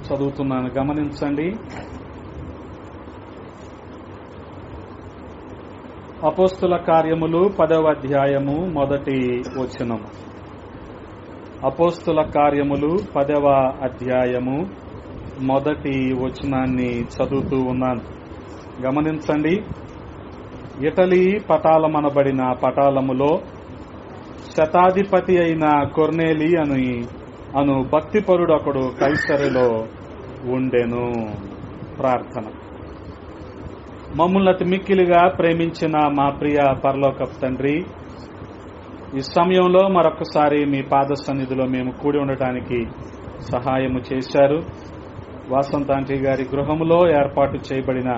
చదువుతున్నాను, గమనించండి. అపోస్తుల కార్యములు 10వ అధ్యాయము మొదటి వచనము. అపోస్తుల కార్యములు 10వ అధ్యాయము మొదటి వచనాన్ని చదువుతూ ఉన్నాను, గమనించండి. ఇటలీ పటాలమనబడిన పటాలములో శతాధిపతి అయిన కొర్నేలి అను భక్తిపరుడొకడు కైసరులో ఉండెను. ప్రార్థన. మమ్ములను అతి మిక్కిలిగా ప్రేమించిన మా ప్రియ పరలోకపు తండ్రి, ఈ సమయంలో మరొకసారి మీ పాద సన్నిధిలో మేము కూడి ఉండటానికి సహాయము చేశారు. వాసంతాంటి గారి గృహములో ఏర్పాటు చేయబడిన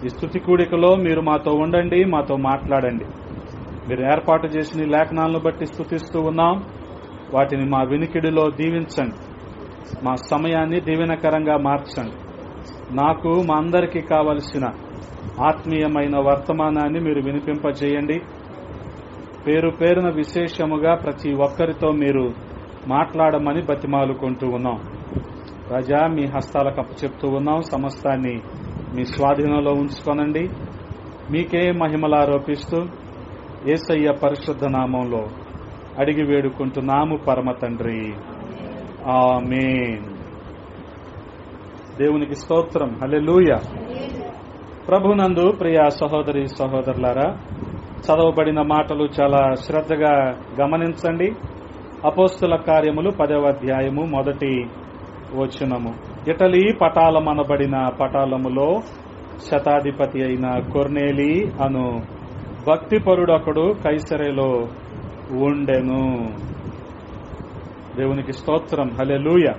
ఈ స్తుతి కూడికలో మీరు మాతో ఉండండి, మాతో మాట్లాడండి. మీరు ఏర్పాటు చేసిన లేఖనాలను బట్టి స్తుతిస్తూ ఉన్నాం. వాటిని మా వినికిడిలో దీవించండి. మా సమయాన్ని దీవెనకరంగా మార్చండి. నాకు మా అందరికీ కావలసిన ఆత్మీయమైన వర్తమానాన్ని మీరు వినిపింపజేయండి. పేరు పేరున విశేషముగా ప్రతి ఒక్కరితో మీరు మాట్లాడమని బతిమాలుకుంటూ ఉన్నాం. రాజా, మీ హస్తాలకు అప్పచెప్తూ ఉన్నాం. సమస్తాన్ని మీ స్వాధీనంలో ఉంచుకోనండి. మీకే మహిమలారోపిస్తూ యేసయ్య పరిశుద్ధ నామంలో అడిగి వేడుకుంటున్నాము పరమ తండ్రి, ఆమేన్. దేవునికి స్తోత్రం, హల్లెలూయా. ప్రభునందు ప్రియ సహోదరి సహోదరులారా, చదవబడిన మాటలు చాలా శ్రద్ధగా గమనించండి. అపోస్తుల కార్యములు 10వ అధ్యాయము మొదటి వచనము. ఇటలీ పటాలమనబడిన పటాలములో శతాధిపతి అయిన కొర్నేలి అను భక్తిపరుడొకడు కైసరేలో ఉండెను. దేవునికి స్తోత్రం, హల్లెలూయా.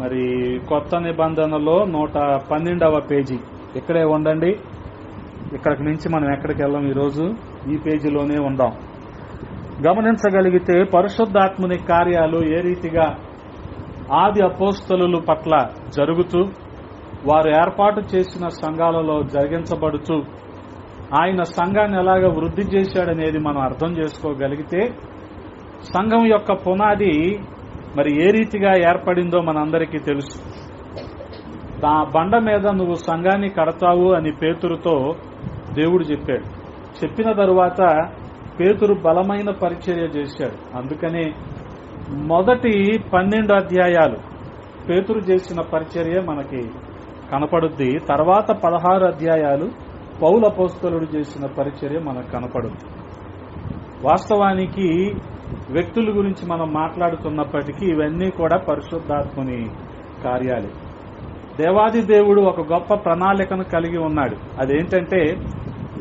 మరి కొత్త నిబంధనలో 112వ పేజీ ఇక్కడే ఉండండి. ఇక్కడికి నుంచి మనం ఎక్కడికి వెళ్ళాం, ఈరోజు ఈ పేజీలోనే ఉందాం. గమనించగలిగితే పరిశుద్ధాత్ముని కార్యాలు ఏ రీతిగా ఆది అపోస్తలుల పట్ల జరుగుతూ, వారు ఏర్పాటు చేసిన సంఘాలలో జరిగించబడుతూ, ఆయన సంఘాన్ని ఎలాగ వృద్ధి చేశాడనేది మనం అర్థం చేసుకోగలిగితే, సంఘం యొక్క పునాది మరి ఏ రీతిగా ఏర్పడిందో మనందరికీ తెలుసు. ఆ బండ మీద నువ్వు సంఘాన్ని కడతావు అని పేతురుతో దేవుడు చెప్పాడు. చెప్పిన తరువాత పేతురు బలమైన పరిచర్య చేశాడు. అందుకనే మొదటి 12 అధ్యాయాలు పేతురు చేసిన పరిచర్య మనకి కనపడుద్ది. తర్వాత 16 అధ్యాయాలు పౌలు అపోస్తలుడు చేసిన పరిచర్య మనకు కనపడుద్ది. వాస్తవానికి వ్యక్తుల గురించి మనం మాట్లాడుతున్నప్పటికీ ఇవన్నీ కూడా పరిశుద్ధాత్ముని కార్యాలే. దేవాది దేవుడు ఒక గొప్ప ప్రణాళికను కలిగి ఉన్నాడు. అదేంటంటే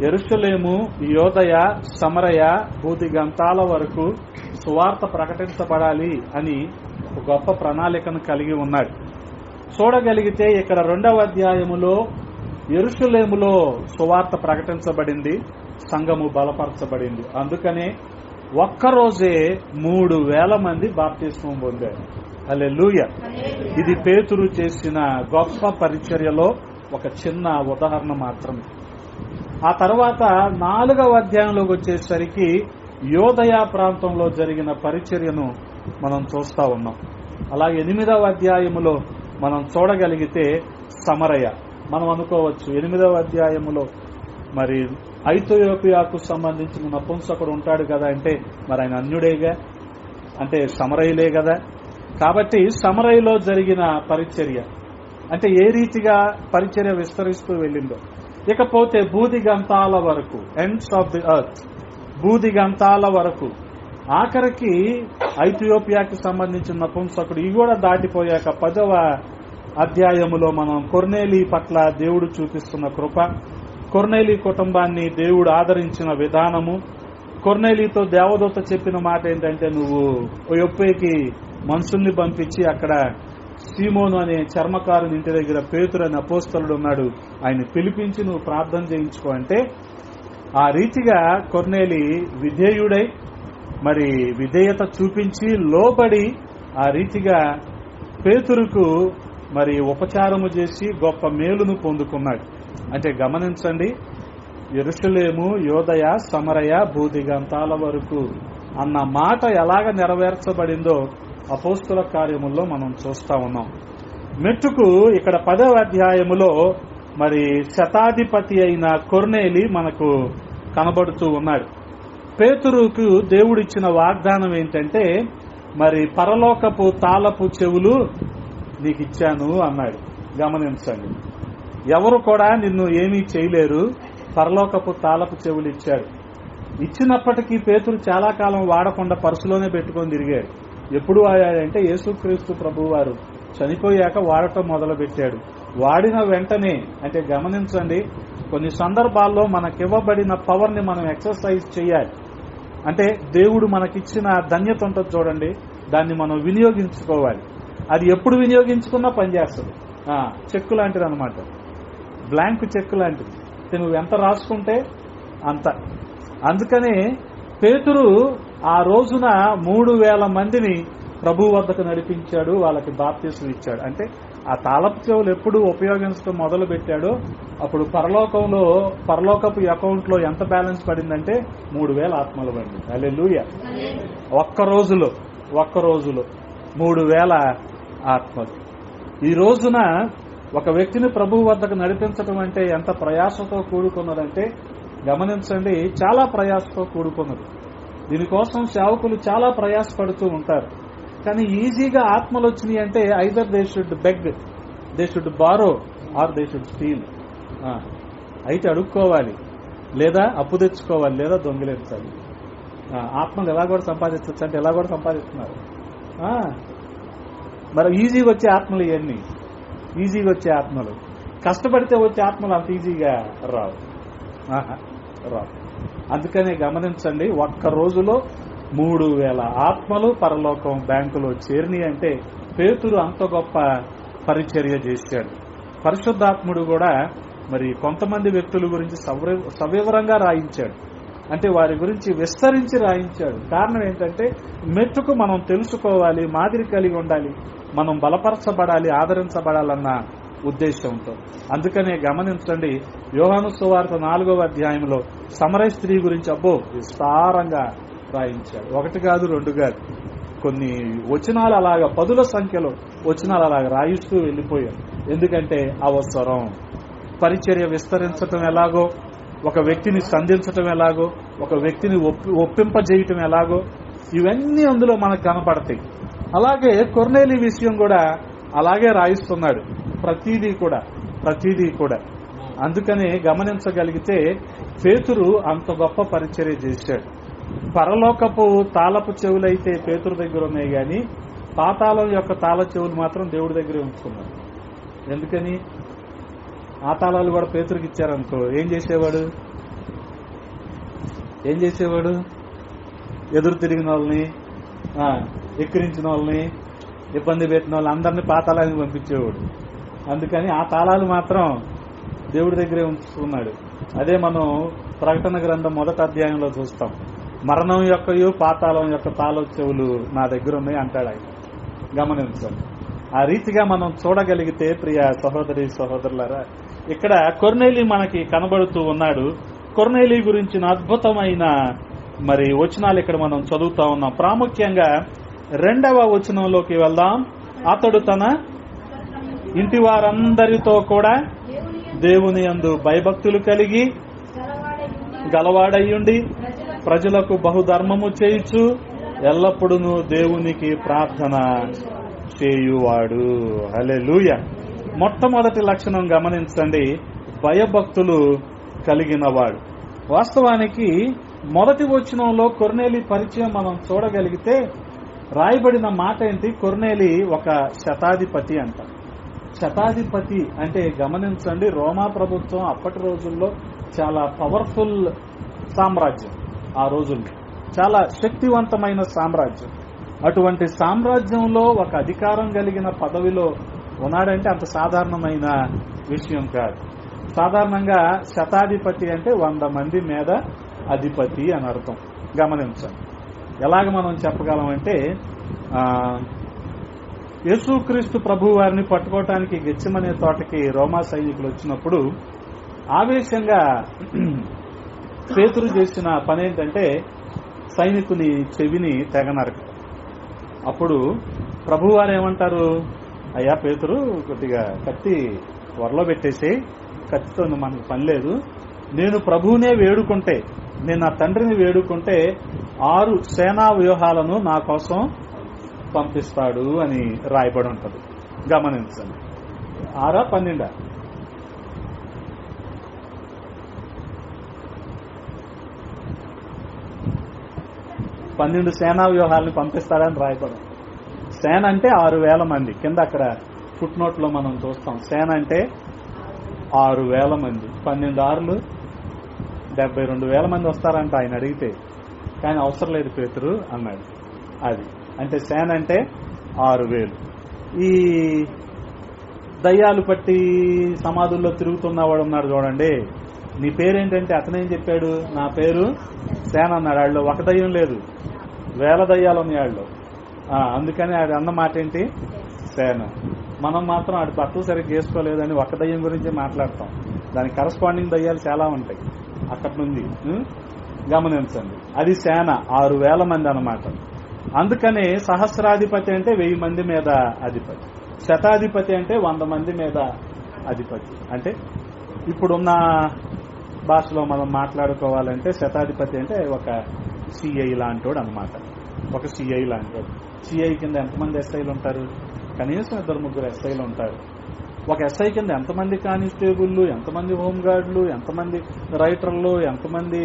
యెరూషలేము, యోదయ, సమరయ, భూదిగంతాల వరకు సువార్త ప్రకటించబడాలి అని ఒక గొప్ప ప్రణాళికను కలిగి ఉన్నాడు. చూడగలిగితే ఇక్కడ 2వ అధ్యాయములో యెరూషలేములో సువార్త ప్రకటించబడింది, సంఘము బలపరచబడింది. అందుకనే ఒక్కరోజే 3,000 మంది బాప్తిస్మం పొందారు. హల్లెలూయా. ఇది పేతురు చేసిన గొప్ప పరిచర్యలో ఒక చిన్న ఉదాహరణ మాత్రమే. ఆ తర్వాత 4వ అధ్యాయంలోకి వచ్చేసరికి యోదయ ప్రాంతంలో జరిగిన పరిచర్యను మనం చూస్తా ఉన్నాం. అలాగే 8వ అధ్యాయములో మనం చూడగలిగితే సమరయ. మనం అనుకోవచ్చు 8వ అధ్యాయములో మరి ఐథియోపియాకు సంబంధించిన నపుంసకుడు ఉంటాడు కదా అంటే, మరి ఆయన అన్యుడేగా, అంటే సమరయులే కదా. కాబట్టి సమరయలో జరిగిన పరిచర్య అంటే ఏ రీతిగా పరిచర్య విస్తరిస్తూ వెళ్ళిందో. ఇకపోతే భూదిగంతాల వరకు, ఎండ్స్ ఆఫ్ ది ఎర్త్, భూదిగంతాల వరకు, ఆఖరికి ఐథియోపియాకి సంబంధించిన నపుంసకుడు ఇవి కూడా దాటిపోయాక 10వ అధ్యాయములో మనం కొర్నేలి పట్ల దేవుడు చూపిస్తున్న కృప, కొర్నేలి కుటుంబాన్ని దేవుడు ఆదరించిన విధానము, కొర్నేలితో దేవదూత చెప్పిన మాట ఏంటంటే, నువ్వు యొప్పేకి మనుషుల్ని పంపించి అక్కడ సీమోను అనే చర్మకారుని ఇంటి దగ్గర పేతురు అనే అపోస్తలుడు ఉన్నాడు, ఆయన పిలిపించి నువ్వు ప్రార్థన చేయించుకో అంటే, ఆ రీతిగా కొర్నేలి విధేయుడై మరి విధేయత చూపించి లోబడి ఆ రీతిగా పేతురుకు మరి ఉపచారము చేసి గొప్ప మేలును పొందుకున్నాడు. అంటే గమనించండి, యెరూషలేము, యోదయ, సమరయ, భూదిగంతాల వరకు అన్న మాట ఎలాగ నెరవేర్చబడిందో అపోస్తుల కార్యముల్లో మనం చూస్తా ఉన్నాం. మెట్టుకు ఇక్కడ 10వ అధ్యాయములో మరి శతాధిపతి అయిన కొర్నేలి మనకు కనబడుతూ ఉన్నాడు. పేతురుకు దేవుడిచ్చిన వాగ్దానం ఏంటంటే, మరి పరలోకపు తాళపు చెవులు నీకు ఇచ్చాను అన్నాడు. గమనించండి, ఎవరు కూడా నిన్ను ఏమీ చేయలేరు, పరలోకపు తాళపు చెవులు ఇచ్చాడు. ఇచ్చినప్పటికీ పేతురు చాలా కాలం వాడకుండా పర్సులోనే పెట్టుకొని తిరిగాడు. ఎప్పుడు వాడాడంటే యేసుక్రీస్తు ప్రభువు వారు చనిపోయాక వాడటం మొదలు పెట్టాడు. వాడిన వెంటనే, అంటే గమనించండి, కొన్ని సందర్భాల్లో మనకివ్వబడిన పవర్ ని మనం ఎక్సర్సైజ్ చేయాలి. అంటే దేవుడు మనకిచ్చిన ధన్యత ఉంటుంది చూడండి, దాన్ని మనం వినియోగించుకోవాలి. అది ఎప్పుడు వినియోగించుకున్నా పనిచేస్తుంది. చెక్కు లాంటిది అనమాట, బ్లాంక్ చెక్కు లాంటిది. నువ్వు ఎంత రాసుకుంటే అంత. అందుకనే పేతురు ఆ రోజున 3000 మందిని ప్రభు వద్దకు నడిపించాడు, వాళ్ళకి బాప్తిసం ఇచ్చాడు. అంటే ఆ తాళపు చెవులు ఎప్పుడు ఉపయోగించడం మొదలు పెట్టాడో అప్పుడు పరలోకపు అకౌంట్ లో ఎంత బ్యాలెన్స్ పడిందంటే 3000 ఆత్మలు పడింది. హల్లెలూయా. ఒక్క రోజులో 3000 ఆత్మలు. ఈ రోజున ఒక వ్యక్తిని ప్రభు వద్దకు నడిపించడం అంటే ఎంత ప్రయాసతో కూడుకున్నదంటే గమనించండి, చాలా ప్రయాసతో కూడుకున్నది. దీనికోసం సేవకులు చాలా ప్రయాసపడుతూ ఉంటారు. కానీ ఈజీగా ఆత్మలు వచ్చినాయి అంటే either they should beg, they should borrow, or they should steal. అయితే అడుక్కోవాలి, లేదా అప్పు తెచ్చుకోవాలి, లేదా దొంగిలించాలి. ఆత్మలు ఎలా కూడా సంపాదించవచ్చు అంటే ఎలా కూడా సంపాదిస్తున్నారు. మరి ఈజీగా వచ్చే ఆత్మలు ఇవన్నీ, ఈజీగా వచ్చే ఆత్మలు. కష్టపడితే వచ్చే ఆత్మలు అంత ఈజీగా రావు. అందుకనే గమనించండి, ఒక్క రోజులో 3000 ఆత్మలు పరలోకం బ్యాంకులో చేరినాయి అంటే పేతురు అంత గొప్ప పరిచర్య చేశాడు. పరిశుద్ధాత్ముడు కూడా మరి కొంతమంది వ్యక్తుల గురించి సవివరంగా రాయించాడు. అంటే వారి గురించి విస్తరించి రాయించాడు. కారణం ఏంటంటే మెట్టుకు మనం తెలుసుకోవాలి, మాదిరి కలిగి ఉండాలి, మనం బలపరచబడాలి, ఆదరించబడాలన్న ఉద్దేశంతో. అందుకనే గమనించండి, యోహాను సువార్త 4వ అధ్యాయంలో సమరయ స్త్రీ గురించి విస్తారంగా రాయించాడు. 1 కాదు 2 కాదు, కొన్ని వచనాలు అలాగా 10ల సంఖ్యలో వచనాలు అలాగా రాయిస్తూ వెళ్ళిపోయాడు. ఎందుకంటే అవసరం. పరిచర్య విస్తరించటం ఎలాగో, ఒక వ్యక్తిని సంధించటం ఎలాగో, ఒక వ్యక్తిని ఒప్పింపజేయటం ఎలాగో, ఇవన్నీ అందులో మనకు కనపడతాయి. అలాగే కొర్నేలి విషయం కూడా అలాగే రాయిస్తున్నాడు. ప్రతిదీ కూడా. అందుకనే గమనించగలిగితే పేతురు అంత గొప్ప పరిచర్య చేశాడు. పరలోకపు తాళపు చెవులైతే పేతురు దగ్గర ఉన్నాయి, కానీ పాతాళం యొక్క తాళ చెవులు మాత్రం దేవుడి దగ్గరే ఉంచుకున్నాడు. ఎందుకని? ఆ తాళాలు కూడా పేతురుకి ఇచ్చారనుకో, ఏం చేసేవాడు? ఎదురు తిరిగిన వాళ్ళని, ఎక్కిరించిన వాళ్ళని, ఇబ్బంది పెట్టిన వాళ్ళు అందరినీ పాతాళానికి పంపించేవాడు. అందుకని ఆ తాళాలు మాత్రం దేవుడి దగ్గరే ఉంచుకున్నాడు. అదే మనం ప్రకటన గ్రంథం 1వ అధ్యాయంలో చూస్తాం. మరణం యొక్కయు పాతాళం యొక్క తాళ చెవులు నా దగ్గర ఉన్నాయి అంటాడు ఆయన. గమనించండి. ఆ రీతిగా మనం చూడగలిగితే ప్రియ సహోదరి సహోదరులారా, ఇక్కడ కొర్నేలి మనకి కనబడుతూ ఉన్నాడు. కొర్నేలి గురించిన అద్భుతమైన మరి వచనాలు ఇక్కడ మనం చదువుతా ఉన్నాం. ప్రాముఖ్యంగా 2వ వచనంలోకి వెళ్దాం. అతడు తన ఇంటి వారందరితో కూడా దేవుని యందు భయభక్తులు కలిగి గలవాడయ్యుండి ప్రజలకు బహుధర్మము చేయుచు ఎల్లప్పుడూ దేవునికి ప్రార్థన చేయువాడు. హల్లెలూయా. మొట్టమొదటి లక్షణం గమనించండి, భయభక్తులు కలిగినవాడు. వాస్తవానికి మొదటి వచనంలో కొర్నేలి పరిచయం మనం చూడగలిగితే రాయబడిన మాట ఏంటి? కొర్నేలి ఒక శతాధిపతి అంట. శతాధిపతి అంటే గమనించండి, రోమా ప్రభుత్వం అప్పటి రోజుల్లో చాలా పవర్ఫుల్ సామ్రాజ్యం. ఆ రోజుల్లో చాలా శక్తివంతమైన సామ్రాజ్యం. అటువంటి సామ్రాజ్యంలో ఒక అధికారం కలిగిన పదవిలో ఉన్నాడంటే అంత సాధారణమైన విషయం కాదు. సాధారణంగా శతాధిపతి అంటే 100 మంది మీద అధిపతి అని అర్థం. గమనించండి. ఎలాగ మనం చెప్పగలం అంటే, యేసుక్రీస్తు ప్రభు వారిని పట్టుకోవటానికి గెత్సెమనే తోటకి రోమా సైనికులు వచ్చినప్పుడు ఆవేశంగా పేతురు చేసిన పని ఏంటంటే సైనికుని చెవిని తెగ నరకడం. అప్పుడు ప్రభువారు ఏమంటారు? అయ్యా పేతురు కొద్దిగా కత్తి వరలో పెట్టేసి, కత్తితో మనకు పని లేదు, నేను ప్రభువునే వేడుకుంటే, నేను నా తండ్రిని వేడుకుంటే 6 సేనా వ్యూహాలను నా కోసం పంపిస్తాడు అని రాయబడి ఉంటుంది. గమనించండి. 6 12 12 సేనా వ్యూహాలను పంపిస్తాడని రాయబడి. సేన అంటే 6,000 మంది. కింద అక్కడ ఫుట్ నోట్ లో మనం చూస్తాం. సేన అంటే 6,000 మంది. 12 ఆరులు 72,000 మంది వస్తారంట ఆయన అడిగితే. కానీ అవసరం లేదు పేతురు అన్నాడు. అది అంటే సేన అంటే 6,000. ఈ దయ్యాలు పట్టి సమాధుల్లో తిరుగుతున్నవాడు ఉన్నాడు చూడండి, నీ పేరేంటంటే అతనేం చెప్పాడు, నా పేరు సేన అన్నాడు. వాళ్ళు ఒక దయ్యం లేదు, 1000 దయ్యాలు ఉన్నాయి వాళ్ళు. అందుకని ఆడు అన్న మాట ఏంటి, సేన. మనం మాత్రం ఆడు బట్టలు సరిగ్గా వేసుకోలేదని ఒక దయ్యం గురించి మాట్లాడతాం. దానికి కరస్పాండింగ్ దయ్యాలు చాలా ఉంటాయి అక్కడి నుండి. గమనించండి, అది సేన 6,000 మంది అన్నమాట. అందుకనే సహస్రాధిపతి అంటే 1000 మంది మీద అధిపతి, శతాధిపతి అంటే 100 మంది మీద అధిపతి. అంటే ఇప్పుడున్న భాషలో మనం మాట్లాడుకోవాలంటే శతాధిపతి అంటే ఒక సిఐ లాంటోడు అనమాట. ఒక సిఐ లాంటోడు. సిఐ కింద ఎంతమంది ఎస్ఐలు ఉంటారు? కనీసం 2-3 ఎస్ఐలు ఉంటారు. ఒక ఎస్ఐ కింద ఎంతమంది కానిస్టేబుల్లు, ఎంతమంది హోంగార్డులు, ఎంతమంది రైటర్లు, ఎంతమంది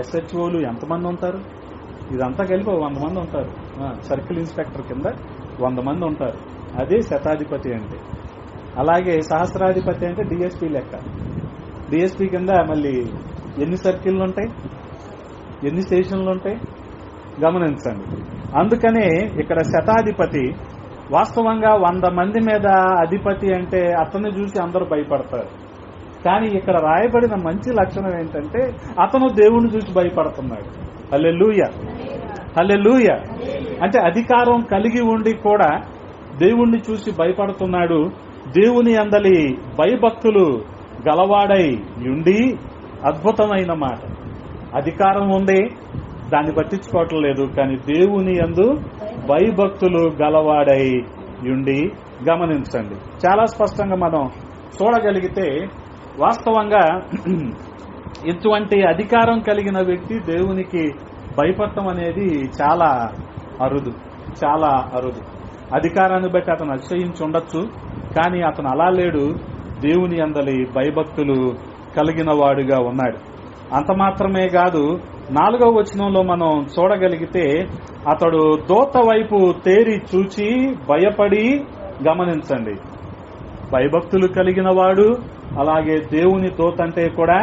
ఎస్హెచ్ఓలు, ఎంతమంది ఉంటారు? ఇదంతా కలిపి 100 మంది ఉంటారు. సర్కిల్ ఇన్స్పెక్టర్ కింద 100 మంది ఉంటారు. అదే శతాధిపతి అంటే. అలాగే సహస్రాధిపతి అంటే డిఎస్పీ లెక్క. డిఎస్పీ కింద మళ్ళీ ఎన్ని సర్కిళ్ళు ఉంటాయి, ఎన్ని స్టేషన్లు ఉంటాయి? గమనించండి. అందుకనే ఇక్కడ శతాధిపతి వాస్తవంగా 100 మంది మీద అధిపతి అంటే అతన్ని చూసి అందరూ భయపడతారు. కానీ ఇక్కడ రాయబడిన మంచి లక్షణం ఏంటంటే అతను దేవుణ్ణి చూసి భయపడుతున్నాడు. హల్లెలూయా, హల్లెలూయా. అంటే అధికారం కలిగి ఉండి కూడా దేవుణ్ణి చూసి భయపడుతున్నాడు. దేవుని అందలి భయభక్తులు గలవాడై ఉండి, అద్భుతమైన మాట. అధికారం ఉంది, దాన్ని పట్టించుకోవటం లేదు, కానీ దేవుని యందు భయభక్తులు గలవాడై ఉండి. గమనించండి, చాలా స్పష్టంగా మనం చూడగలిగితే వాస్తవంగా ఇటువంటి అధికారం కలిగిన వ్యక్తి దేవునికి భయపడటం అనేది చాలా అరుదు, చాలా అరుదు. అధికారాన్ని బట్టి అతను అతిశయించి ఉండొచ్చు, కానీ అతను అలా లేడు. దేవుని అందలి భయభక్తులు కలిగిన వాడుగా ఉన్నాడు. అంత మాత్రమే కాదు, 4వ వచనంలో మనం చూడగలిగితే అతడు దూత వైపు తేరి చూచి భయపడి. గమనించండి, భయభక్తులు కలిగిన వాడు, అలాగే దేవుని దూత అంటే కూడా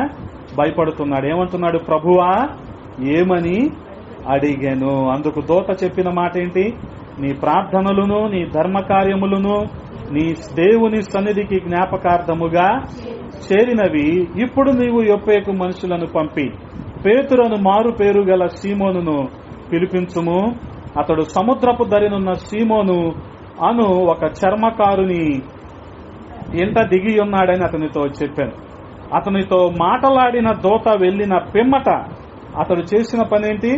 భయపడుతున్నాడు. ఏమంటున్నాడు? ప్రభువా ఏమని అడిగాను. అందుకు దూత చెప్పిన మాట ఏంటి? నీ ప్రార్థనలను, నీ ధర్మకార్యములను నీ దేవుని సన్నిధికి జ్ఞాపకార్థముగా చేరినవి. ఇప్పుడు నీవు యొప్పేకు మనుషులను పంపి పేతురును మారు పేరు గల సీమోనును పిలిపించుము. అతడు సముద్రపు దరినున్న సీమోను అను ఒక చర్మకారుని ఇంట దిగి ఉన్నాడని అతనితో చెప్పాను. అతనితో మాటలాడిన దూత వెళ్లిన పిమ్మట అతడు చేసిన పనేంటి?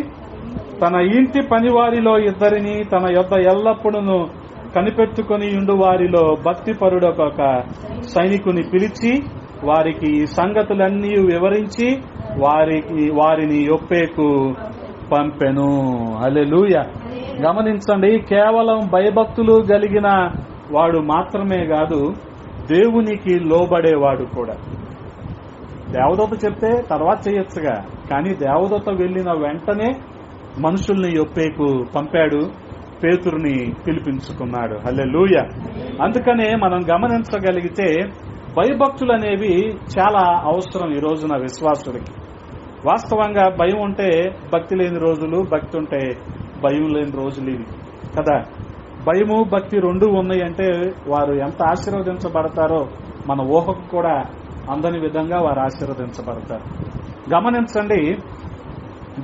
తన ఇంటి పనివారిలో 2 తన యొద్ద ఎల్లప్పుడూ కనిపెట్టుకుని ఉండు వారిలో భక్తిపరుడు ఒక సైనికుని పిలిచి వారికి ఈ సంగతులన్నీ వివరించి వారిని యొప్పేకు పంపెను. హల్లెలూయా. గమనించండి, కేవలం భయభక్తులు కలిగిన వాడు మాత్రమే కాదు, దేవునికి లోబడేవాడు కూడా. దేవదూత చెప్తే తర్వాత చేయొచ్చుగా, కానీ దేవదూత వెళ్లిన వెంటనే మనుషుల్ని యొప్పేకు పంపాడు, పేతురుని పిలిపించుకున్నాడు. హల్లెలూయా. అందుకనే మనం గమనించగలిగితే భయభక్తులు అనేవి చాలా అవసరం ఈ రోజున విశ్వాసులకి. వాస్తవంగా భయం ఉంటే భక్తి లేని రోజులు, భక్తి ఉంటే భయం లేని రోజులు ఇవి కదా. భయము భక్తి 2 ఉన్నాయి అంటే వారు ఎంత ఆశీర్వదించబడతారో మన ఊహకు కూడా అందని విధంగా వారు ఆశీర్వదించబడతారు. గమనించండి,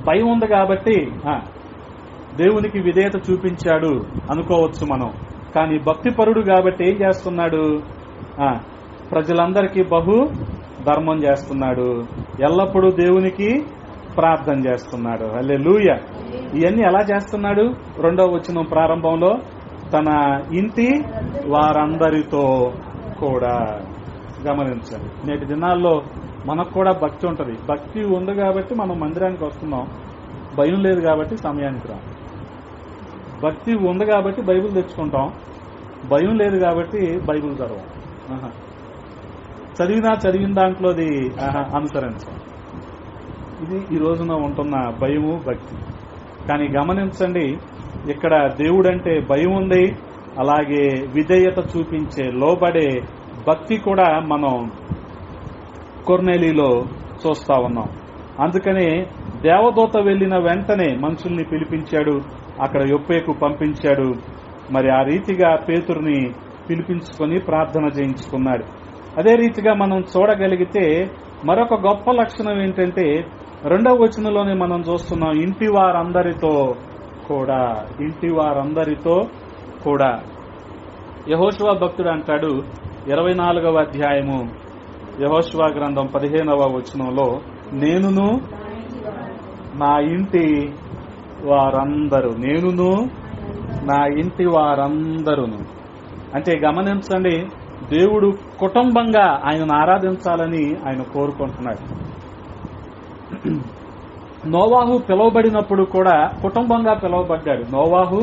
భయం ఉంది కాబట్టి దేవునికి విధేయత చూపించాడు అనుకోవచ్చు మనం. కానీ భక్తిపరుడు కాబట్టి ఏం చేస్తున్నాడు? ప్రజలందరికీ బహు ధర్మం చేస్తున్నాడు, ఎల్లప్పుడూ దేవునికి ప్రార్థన చేస్తున్నాడు. హల్లెలూయా. ఇవన్నీ ఎలా చేస్తున్నాడు? 2వ వచనం ప్రారంభంలో తన ఇంటి వారందరితో కూడా. గమనించండి, నేటి దినాల్లో మనకు కూడా భక్తి ఉంటుంది. భక్తి ఉంది కాబట్టి మనం మందిరానికి వస్తున్నాం, భయం లేదు కాబట్టి సమయానికి రాం. భక్తి ఉంది కాబట్టి బైబిల్ తెచ్చుకుంటాం, భయం లేదు కాబట్టి బైబిల్ చదవం. చదివిన దాంట్లోది అనుసరించాం. ఇది ఈ రోజున ఉంటున్న భయము, భక్తి. కానీ గమనించండి, ఇక్కడ దేవుడంటే భయం ఉంది, అలాగే విధేయత చూపించే లోబడే భక్తి కూడా మనం కొర్నేలీలో చూస్తా ఉన్నాం. అందుకనే దేవదూత వెళ్లిన వెంటనే మనుషుల్ని పిలిపించాడు, అక్కడ యొప్పేకు పంపించాడు. మరి ఆ రీతిగా పేతురుని పిలిపించుకొని ప్రార్థన చేయించుకున్నాడు. అదే రీతిగా మనం చూడగలిగితే మరొక గొప్ప లక్షణం ఏంటంటే 2వ వచనంలోనే మనం చూస్తున్నాం, ఇంటి వారందరితో కూడా. ఇంటి వారందరితో కూడా. యెహోషువ భక్తుడు అంటాడు 24వ అధ్యాయము యెహోషువ గ్రంథం 15వ వచనంలో, నేనును నా ఇంటి వారందరూ, నేనును నా ఇంటి వారందరూను. అంటే గమనించండి, దేవుడు కుటుంబంగా ఆయనను ఆరాధించాలని ఆయన కోరుకుంటున్నాడు. నోవాహు పిలువబడినప్పుడు కూడా కుటుంబంగా పిలువబడ్డాడు. నోవాహు,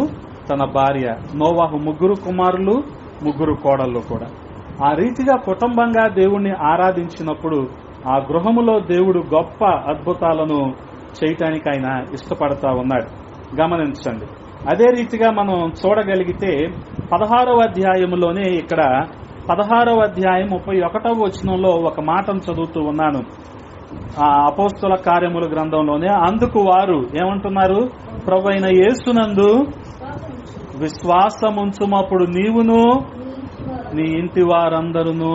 తన భార్య, నోవాహు 3 కుమారులు, 3 కోడళ్ళు కూడా. ఆ రీతిగా కుటుంబంగా దేవుణ్ణి ఆరాధించినప్పుడు ఆ గృహములో దేవుడు గొప్ప అద్భుతాలను చేయటానికి ఆయన ఇష్టపడతా ఉన్నాడు. గమనించండి. అదే రీతిగా మనం చూడగలిగితే 16వ అధ్యాయంలోనే, ఇక్కడ 16వ అధ్యాయం 31వ వచనంలో ఒక మాటను చదువుతూ ఉన్నాను. ఆ అపోస్తల కార్యముల గ్రంథంలోనే, అందుకు వారు ఏమంటున్నారు, ప్రభువైన యేసునందు విశ్వాసముంచుమప్పుడు నీవును నీ ఇంటి వారందరూ.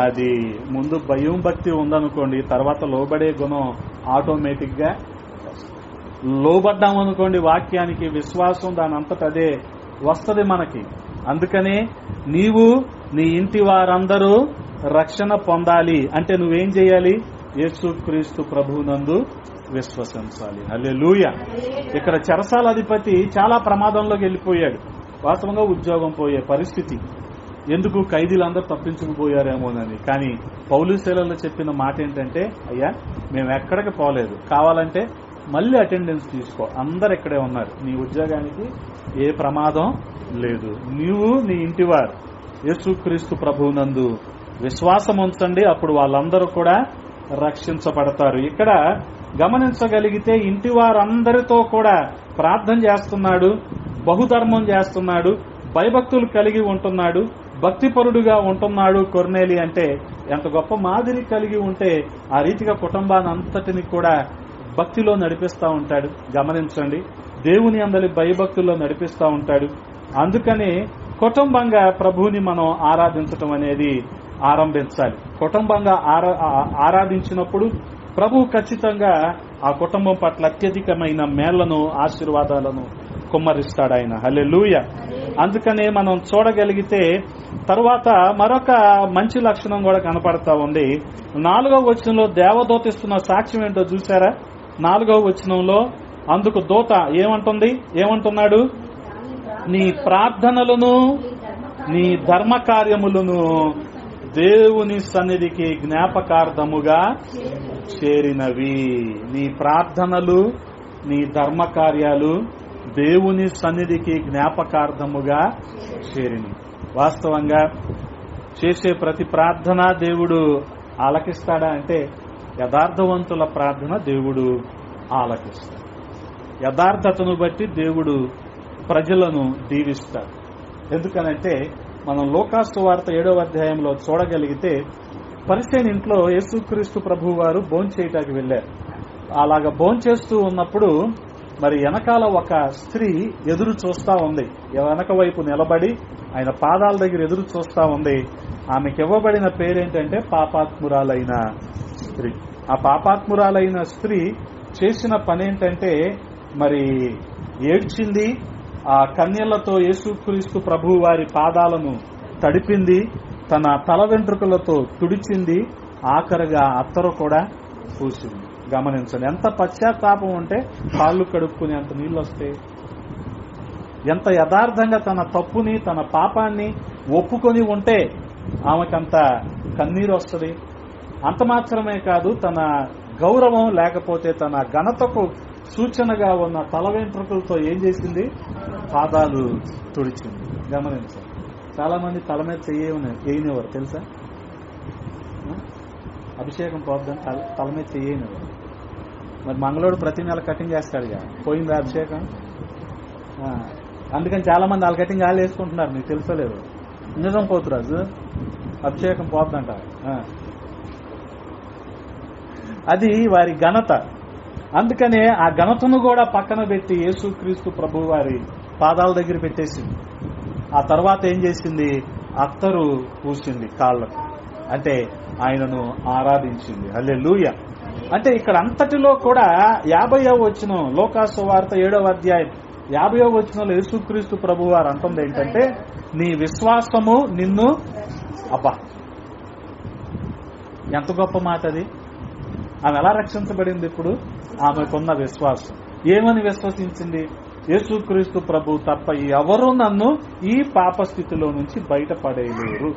అది ముందు భయం భక్తి ఉందనుకోండి, తర్వాత లోబడే గుణం ఆటోమేటిక్ గా. లోబడ్డామనుకోండి వాక్యానికి, విశ్వాసం దాని అంతటా అదే వస్తుంది మనకి. అందుకనే నీవు నీ ఇంటి వారందరూ రక్షణ పొందాలి అంటే నువ్వేం చేయాలి? యేసుక్రీస్తు ప్రభువునందు విశ్వసించాలి. హల్లెలూయా. ఇక్కడ చెరసాల అధిపతి చాలా ప్రమాదంలోకి వెళ్ళిపోయాడు. వాస్తవంగా ఉద్యోగం పోయే పరిస్థితి. ఎందుకు? ఖైదీలందరూ తప్పించుకుపోయారేమోనని. కానీ పౌలు శీలలో చెప్పిన మాట ఏంటంటే, అయ్యా మేము ఎక్కడికి పోలేదు, కావాలంటే మళ్ళీ అటెండెన్స్ తీసుకో, అందరు ఇక్కడే ఉన్నారు, నీ ఉద్యోగానికి ఏ ప్రమాదం లేదు. నీవు నీ ఇంటివారు యేసుక్రీస్తు ప్రభువునందు విశ్వాసం ఉంచండి, అప్పుడు వాళ్ళందరూ కూడా రక్షించబడతారు. ఇక్కడ గమనించగలిగితే ఇంటి వారందరితో కూడా ప్రార్థన చేస్తున్నాడు, బహుధర్మం చేస్తున్నాడు, భయభక్తులు కలిగి ఉంటున్నాడు, భక్తిపరుడుగా ఉంటున్నాడు. కొర్నేలి అంటే ఎంత గొప్ప మాదిరి కలిగి ఉంటే ఆ రీతిగా కుటుంబాన్ని అంతటిని కూడా భక్తిలో నడిపిస్తూ ఉంటాడు. గమనించండి, దేవుని అందరి భయభక్తుల్లో నడిపిస్తూ ఉంటాడు. అందుకనే కుటుంబంగా ప్రభువుని మనం ఆరాధించటం అనేది ఆరంభించాలి. కుటుంబంగా ఆరాధించినప్పుడు ప్రభు ఖచ్చితంగా ఆ కుటుంబం పట్ల అత్యధికమైన మేళ్లను, ఆశీర్వాదాలను కుమ్మరిస్తాడు ఆయన. హల్లెలూయా. అందుకనే మనం చూడగలిగితే తర్వాత మరొక మంచి లక్షణం కూడా కనపడతా ఉంది. 4వ వచనంలో దేవదూత ఇస్తున్న సాక్ష్యం ఏంటో చూసారా? 4వ వచనంలో అందుకు దూత ఏమంటున్నాడు? నీ ప్రార్థనలను నీ ధర్మ కార్యములను దేవుని సన్నిధికి జ్ఞాపకార్థముగా చేరినవి. నీ ప్రార్థనలు నీ ధర్మ కార్యాలు దేవుని సన్నిధికి జ్ఞాపకార్థముగా చేరినవి. వాస్తవంగా చేసే ప్రతి ప్రార్థన దేవుడు ఆలకిస్తాడా అంటే యథార్థవంతుల ప్రార్థన దేవుడు ఆలకిస్తాడు. యథార్థతను బట్టి దేవుడు ప్రజలను దీవిస్తాడు. ఎందుకనంటే మనం లూకా సువార్త 7వ అధ్యాయంలో చూడగలిగితే పరిసయ్యుని ఇంట్లో యేసుక్రీస్తు ప్రభువు వారు భోంచేయటానికి వెళ్లారు. అలాగా భోంచేస్తూ ఉన్నప్పుడు మరి వెనకాల ఒక స్త్రీ ఎదురు చూస్తా ఉంది. వెనక వైపు నిలబడి ఆయన పాదాల దగ్గర ఎదురు చూస్తా ఉంది. ఆమెకి ఇవ్వబడిన పేరేంటంటే పాపాత్మురాలైన స్త్రీ. ఆ పాపాత్మురాలైన స్త్రీ చేసిన పనేంటంటే మరి ఏడ్చింది. ఆ కన్యలతో యేసుక్రీస్తు ప్రభువు వారి పాదాలను తడిపింది, తన తల వెంట్రుకలతో తుడిచింది, ఆఖరిగా అత్తరు కూడా పూసింది. గమనించండి, ఎంత పశ్చాత్తాపం ఉంటే కాళ్ళు కడుక్కుని అంత నీళ్ళు వస్తాయి. ఎంత యథార్థంగా తన తప్పుని, తన పాపాన్ని ఒప్పుకొని ఉంటే ఆమెకంత కన్నీరు వస్తుంది. అంత మాత్రమే కాదు, తన గౌరవం లేకపోతే తన ఘనతకు సూచనగా ఉన్న తల వెంట్రుకలతో ఏం చేసింది? పాదాలు తుడిచింది. గమనించాలి. చాలా మంది తల మీద చేయనివారు తెలుసా? అభిషేకం పోద్దని తల మీద చేయనివారు. మరి మంగళోడు ప్రతి నెల కటింగ్ చేస్తాడుగా, పోయిందా అభిషేకం? అందుకని చాలా మంది వాళ్ళ కటింగ్ వాళ్ళు వేసుకుంటున్నారు. మీకు తెలుసలేదు? నిజం పోతురాజు, అభిషేకం పోద్దంట. అది వారి ఘనత. అందుకనే ఆ ఘనతను కూడా పక్కన పెట్టి యేసుక్రీస్తు ప్రభు వారి పాదాల దగ్గర పెట్టేసింది. ఆ తర్వాత ఏం చేసింది? అత్తరు పూసింది కాళ్ళకు. అంటే ఆయనను ఆరాధించింది. హల్లెలూయా. అంటే ఇక్కడ అంతటిలో కూడా 50వ వచనం, లూకా సువార్త 7వ అధ్యాయం 50వ వచనంలో యేసుక్రీస్తు ప్రభు వారు అంటుంది ఏంటంటే, నీ విశ్వాసము నిన్ను, అబ్బా ఎంత గొప్ప మాట అది. ఆమె ఎలా రక్షించబడింది? ఇప్పుడు ఆమెకున్న విశ్వాసం. ఏమని విశ్వసించింది? యేసుక్రీస్తు ప్రభు తప్ప ఎవరు నన్ను ఈ పాప స్థితిలో నుంచి బయటపడేయలేరు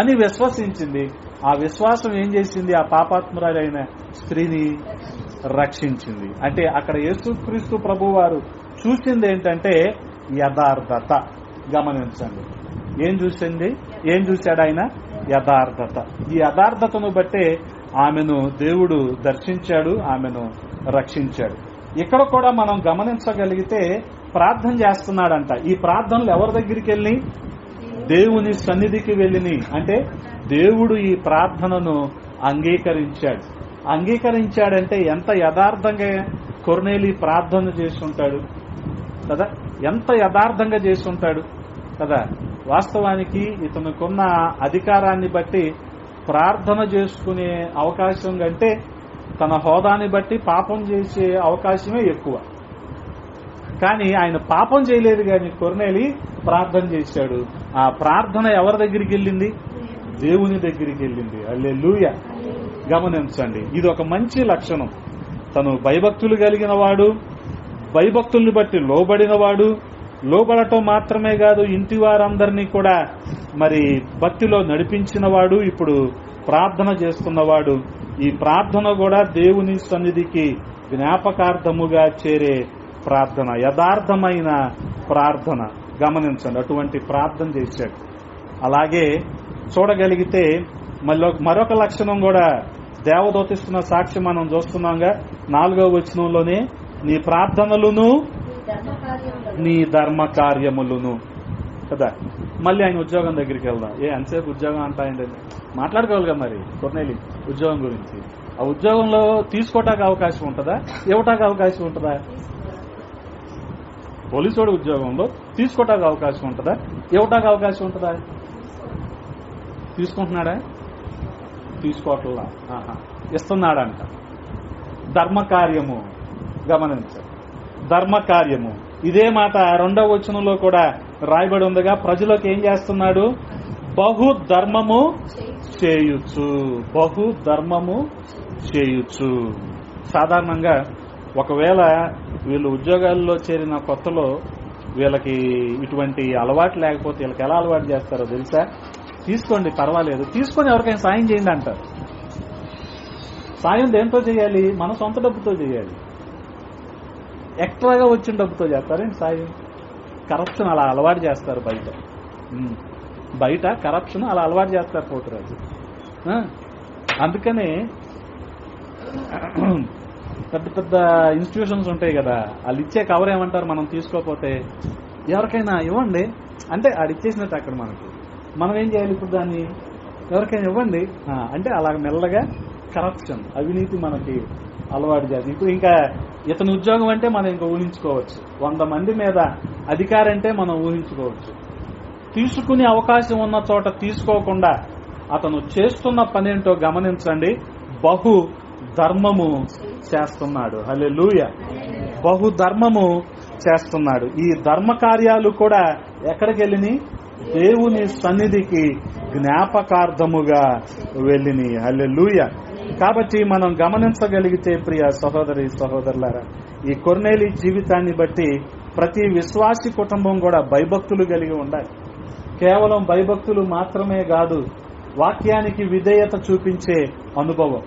అని విశ్వసించింది. ఆ విశ్వాసం ఏం చేసింది? ఆ పాపాత్మురాలైన స్త్రీని రక్షించింది. అంటే అక్కడ యేసుక్రీస్తు ప్రభు వారు చూసింది ఏంటంటే యథార్థత. గమనించండి, ఏం చూశాడు ఆయన? యథార్థత. ఈ యథార్థతను బట్టే ఆమెను దేవుడు దర్శించాడు, ఆమెను రక్షించాడు. ఇక్కడ కూడా మనం గమనించగలిగితే ప్రార్థన చేస్తున్నాడంట. ఈ ప్రార్థనలు ఎవరి దగ్గరికి వెళ్ళి? దేవుని సన్నిధికి వెళ్ళిని. అంటే దేవుడు ఈ ప్రార్థనను అంగీకరించాడంటే ఎంత యథార్థంగా కొర్నేలి ప్రార్థన చేస్తుంటాడు కదా, ఎంత యథార్థంగా చేస్తుంటాడు కదా. వాస్తవానికి ఇతనుకున్న అధికారాన్ని బట్టి ప్రార్థన చేసుకునే అవకాశం కంటే తన హోదాని బట్టి పాపం చేసే అవకాశమే ఎక్కువ. కానీ ఆయన పాపం చేయలేదు, కానీ కొర్నేలి ప్రార్థన చేశాడు. ఆ ప్రార్థన ఎవరి దగ్గరికి వెళ్ళింది? దేవుని దగ్గరికి వెళ్ళింది. హల్లెలూయా. గమనించండి, ఇది ఒక మంచి లక్షణం. తను భయభక్తులు కలిగిన వాడు, భయభక్తుల్ని బట్టి లోబడినవాడు, లోబడటం మాత్రమే కాదు ఇంటి వారందరినీ కూడా మరి భక్తిలో నడిపించినవాడు, ఇప్పుడు ప్రార్థన చేస్తున్నవాడు. ఈ ప్రార్థన కూడా దేవుని సన్నిధికి జ్ఞాపకార్థముగా చేరే ప్రార్థన, యథార్థమైన ప్రార్థన. గమనించండి, అటువంటి ప్రార్థన చేశాడు. అలాగే చూడగలిగితే మరొక లక్షణం కూడా దేవదూతిస్తున్న సాక్షి మనం చూస్తున్నాంగా. 4వ వచనంలోనే నీ ప్రార్థనలును నీ ధర్మ కార్యములను కదా. మళ్ళీ ఆయన ఉద్యోగం దగ్గరికి వెళ్దాం. అంతసేపు ఉద్యోగం అంటాయండి, మాట్లాడుకోవాలి కదా మరి కొర్నేలి ఉద్యోగం గురించి. ఆ ఉద్యోగంలో తీసుకోవటానికి అవకాశం ఉంటుందా, ఇవ్వటానికి అవకాశం ఉంటుందా? పోలీసుడు ఉద్యోగంలో తీసుకోవటానికి అవకాశం ఉంటుందా, ఇవ్వటానికి అవకాశం ఉంటుందా? తీసుకుంటున్నాడా? తీసుకోవట్లా, ఇస్తున్నాడంట. ధర్మకార్యము. గమనించాలి, ధర్మకార్యము. ఇదే మాట 2వ వచనంలో కూడా రాయబడి ఉందిగా. ప్రజలకు ఏం చేస్తున్నాడు? బహుధర్మము చేయొచ్చు. బహుధర్మము చేయొచ్చు. సాధారణంగా ఒకవేళ వీళ్ళు ఉద్యోగాల్లో చేరిన కొత్తలో వీళ్ళకి ఇటువంటి అలవాటు లేకపోతే వీళ్ళకి ఎలా అలవాటు చేస్తారో తెలుసా? తీసుకోండి పర్వాలేదు, తీసుకొని ఎవరికైనా సాయం చేయండి అంటారు. సాయం దేంతో చేయాలి? మన సొంత డబ్బుతో చేయాలి. ఎక్స్ట్రాగా వచ్చిన డబ్బుతో చేస్తారేంటి సాయం? కరప్షన్ అలా అలవాటు చేస్తారు బయట కరప్షన్ అలా అలవాటు చేస్తారు పోతురాజు. అందుకనే పెద్ద పెద్ద ఇన్స్టిట్యూషన్స్ ఉంటాయి కదా, వాళ్ళు ఇచ్చే కవర్ ఏమంటారు? మనం తీసుకోకపోతే ఎవరికైనా ఇవ్వండి అంటే ఆడిచ్చేసినట్టు అక్కడ మనకి. మనం ఏం చేయాలి ఇప్పుడు? దాన్ని ఎవరికైనా ఇవ్వండి అంటే అలా మెల్లగా కరప్షన్, అవినీతి మనకి అలవాటు చేయాలి. ఇప్పుడు ఇంకా ఇతని ఉద్యోగం అంటే మనం ఇంకా ఊహించుకోవచ్చు. 100 మంది మీద అధికారం అంటే మనం ఊహించుకోవచ్చు. తీసుకునే అవకాశం ఉన్న చోట తీసుకోకుండా అతను చేస్తున్న పనేంటో గమనించండి. బహు ధర్మము చేస్తున్నాడు. హల్లెలూయా. బహు ధర్మము చేస్తున్నాడు. ఈ ధర్మ కార్యాలు కూడా ఎక్కడికి వెళ్ళినాయి? దేవుని సన్నిధికి జ్ఞాపకార్థముగా వెళ్ళిని. హల్లెలూయా. కాబట్టి మనం గమనించగలిగితే ప్రియ సహోదరి సహోదరులారా, ఈ కొర్నేలి జీవితాన్ని బట్టి ప్రతి విశ్వాసి కుటుంబం కూడా భయభక్తులు కలిగి ఉండాలి. కేవలం భయభక్తులు మాత్రమే కాదు, వాక్యానికి విధేయత చూపించే అనుభవం,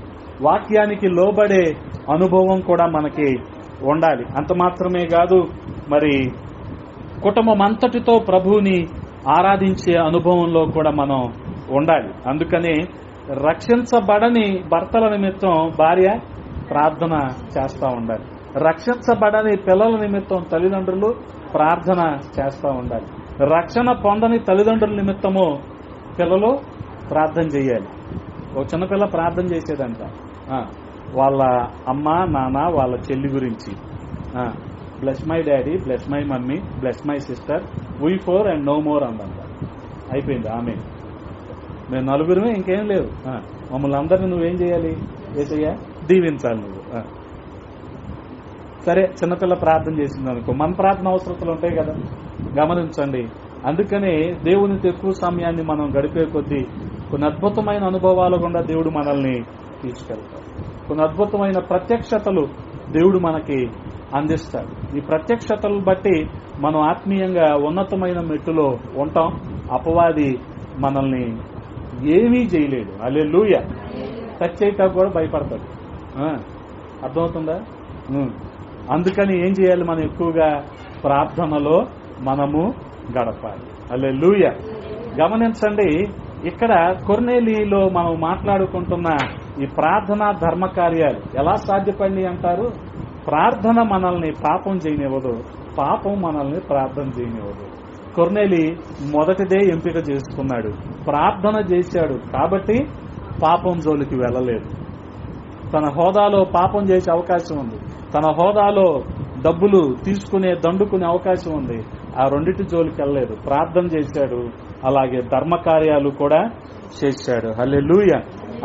వాక్యానికి లోబడే అనుభవం కూడా మనకి ఉండాలి. అంత మాత్రమే కాదు, మరి కుటుంబం అంతటితో ప్రభువుని ఆరాధించే అనుభవంలో కూడా మనం ఉండాలి. అందుకని రక్షించబడని భర్తల నిమిత్తం భార్య ప్రార్థన చేస్తూ ఉండాలి. రక్షించబడని పిల్లల నిమిత్తం తల్లిదండ్రులు ప్రార్థన చేస్తూ ఉండాలి. రక్షణ పొందని తల్లిదండ్రుల నిమిత్తము పిల్లలు ప్రార్థన చేయాలి. ఒక చిన్నపిల్ల ప్రార్థన చేసేదంట వాళ్ళ అమ్మ నాన్న వాళ్ళ చెల్లి గురించి. Bless my daddy, bless my mummy, bless my sister, we four and no more అందంట. అయిపోయింది. ఆమె మేము నలుగురమే, ఇంకేం లేవు. మమ్మల్ని అందరినీ నువ్వేం చేయాలి? యేసయ్యా దీవించాలి నువ్వు. సరే, చిన్నపిల్ల ప్రార్థన చేసింది అనుకో, మన ప్రార్థన అవసరతలు ఉంటాయి కదా, గమనించండి. అందుకనే దేవునితో ఎక్కువ సమయాన్ని మనం గడిపే కొద్దీ కొన్ని అద్భుతమైన అనుభవాలు గుండా దేవుడు మనల్ని తీసుకెళ్తాడు. కొన్ని అద్భుతమైన ప్రత్యక్షతలు దేవుడు మనకి అందిస్తాడు. ఈ ప్రత్యక్షతలు బట్టి మనం ఆత్మీయంగా ఉన్నతమైన మెట్టులో ఉంటాం. అపవాది మనల్ని ఏమీ చేయలేడు. హల్లెలూయా. టచ్ చేయటానికి కూడా భయపడతాడు. అర్థమవుతుందా? అందుకని ఏం చేయాలి? మనం ఎక్కువగా ప్రార్థనలో మనము గడపాలి. హల్లెలూయా. గమనించండి, ఇక్కడ కొర్నేలిలో మనం మాట్లాడుకుంటున్న ఈ ప్రార్థన ధర్మ కార్యాలు ఎలా సాధ్యపడి అంటారు? ప్రార్థన మనల్ని పాపం చేయనివ్వదు, పాపం మనల్ని ప్రార్థన చేయనివ్వదు. కొర్నేలి మొదటిదే ఎంపిక చేసుకున్నాడు, ప్రార్థన చేశాడు కాబట్టి పాపం జోలికి వెళ్ళలేదు. తన హోదాలో పాపం చేసే అవకాశం ఉంది, తన హోదాలో డబ్బులు తీసుకునే దండుకునే అవకాశం ఉంది, ఆ రెండింటి జోలికి వెళ్ళలేదు. ప్రార్థన చేశాడు, అలాగే ధర్మ కార్యాలు కూడా చేశాడు. హల్లెలూయా.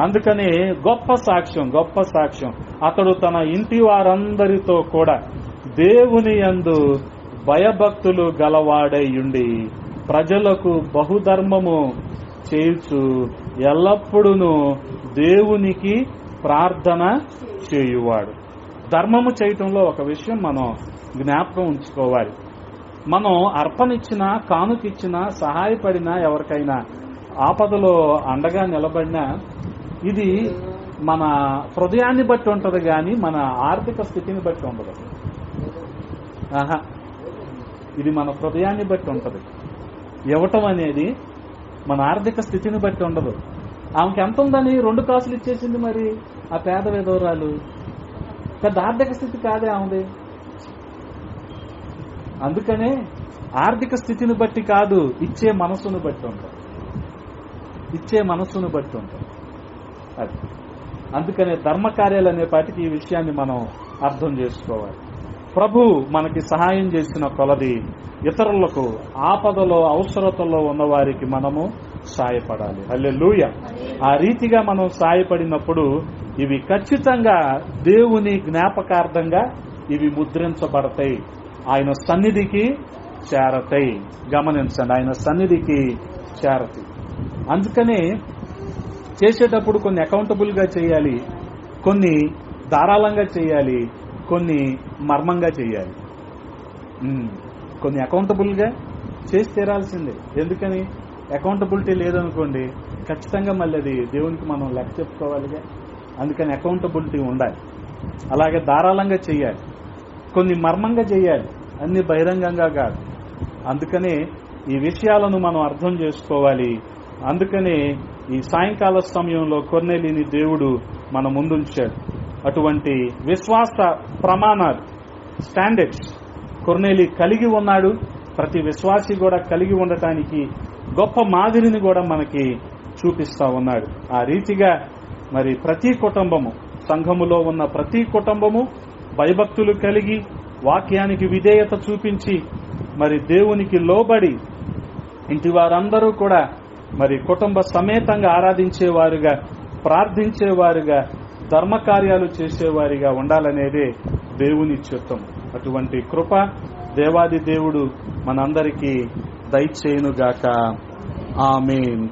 అందుకని గొప్ప సాక్ష్యం అతడు తన ఇంటి వారందరితో కూడా దేవుని యందు భయభక్తులు గలవాడై ఉండి ప్రజలకు బహుధర్మము చేయుచు ఎల్లప్పుడూ దేవునికి ప్రార్థన చేయువాడు. ధర్మము చేయటంలో ఒక విషయం మనం జ్ఞాపకం ఉంచుకోవాలి. మనం అర్పణిచ్చినా, కానుకిచ్చినా, సహాయపడినా, ఎవరికైనా ఆపదలో అండగా నిలబడినా ఇది మన హృదయాన్ని బట్టి ఉంటది కానీ మన ఆర్థిక స్థితిని బట్టి ఉండదు. ఇది మన హృదయాన్ని బట్టి ఉంటది. ఇవ్వటం అనేది మన ఆర్థిక స్థితిని బట్టి ఉండదు. ఆమెకి ఎంత ఉందని 2 కాసులు ఇచ్చేసింది. మరి ఆ పేద విధవరాలు పెద్ద ఆర్థిక స్థితి కాదే ఆమెది. అందుకనే ఆర్థిక స్థితిని బట్టి కాదు, ఇచ్చే మనస్సును బట్టి ఉంటుంది. అది అందుకనే ధర్మ కార్యాలు అనే పాటికి ఈ విషయాన్ని మనం అర్థం చేసుకోవాలి. ప్రభు మనకి సహాయం చేసిన కొలది ఇతరులకు ఆపదలో అవసరతలో ఉన్న వారికి మనము సాయపడాలి. హల్లెలూయా. ఆ రీతిగా మనం సాయపడినప్పుడు ఇవి ఖచ్చితంగా దేవుని జ్ఞాపకార్థంగా ఇవి ముద్రించబడతాయి, ఆయన సన్నిధికి చేరతాయి. గమనించండి, ఆయన సన్నిధికి చేరతాయి. అందుకనే చేసేటప్పుడు కొన్ని అకౌంటబుల్ గా చేయాలి, కొన్ని ధారాళంగా చేయాలి, కొన్ని మర్మంగా చేయాలి. కొన్ని అకౌంటబుల్ గా చేసి తీరాల్సిందే. ఎందుకని? అకౌంటబిలిటీ లేదనుకోండి, ఖచ్చితంగా మళ్ళీ అది దేవునికి మనం లెక్క చెప్పుకోవాలిగా. అందుకని అకౌంటబిలిటీ ఉండాలి. అలాగే ధారాళంగా చేయాలి, కొన్ని మర్మంగా చేయాలి, అన్ని బహిరంగంగా కాదు. అందుకనే ఈ విషయాలను మనం అర్థం చేసుకోవాలి. అందుకనే ఈ సాయంకాల సమయంలో కొర్నేలిని దేవుడు మన ముందుంచాడు. అటువంటి విశ్వాస ప్రమాణాలు, స్టాండర్డ్స్ కొర్నేలి కలిగి ఉన్నాడు. ప్రతి విశ్వాసి కూడా కలిగి ఉండటానికి గొప్ప మాదిరిని కూడా మనకి చూపిస్తా ఉన్నాడు. ఆ రీతిగా మరి ప్రతి కుటుంబము, సంఘములో ఉన్న ప్రతి కుటుంబము భయభక్తులు కలిగి వాక్యానికి విధేయత చూపించి మరి దేవునికి లోబడి ఇంటి వారందరూ కూడా మరి కుటుంబ సమేతంగా ఆరాధించేవారుగా, ప్రార్థించేవారుగా, ధర్మకార్యాలు చేసేవారిగా ఉండాలనేదే దేవుని చిత్తం. అటువంటి కృప దేవాది దేవుడు మనందరికీ దయచేయునుగాక. ఆమేన్.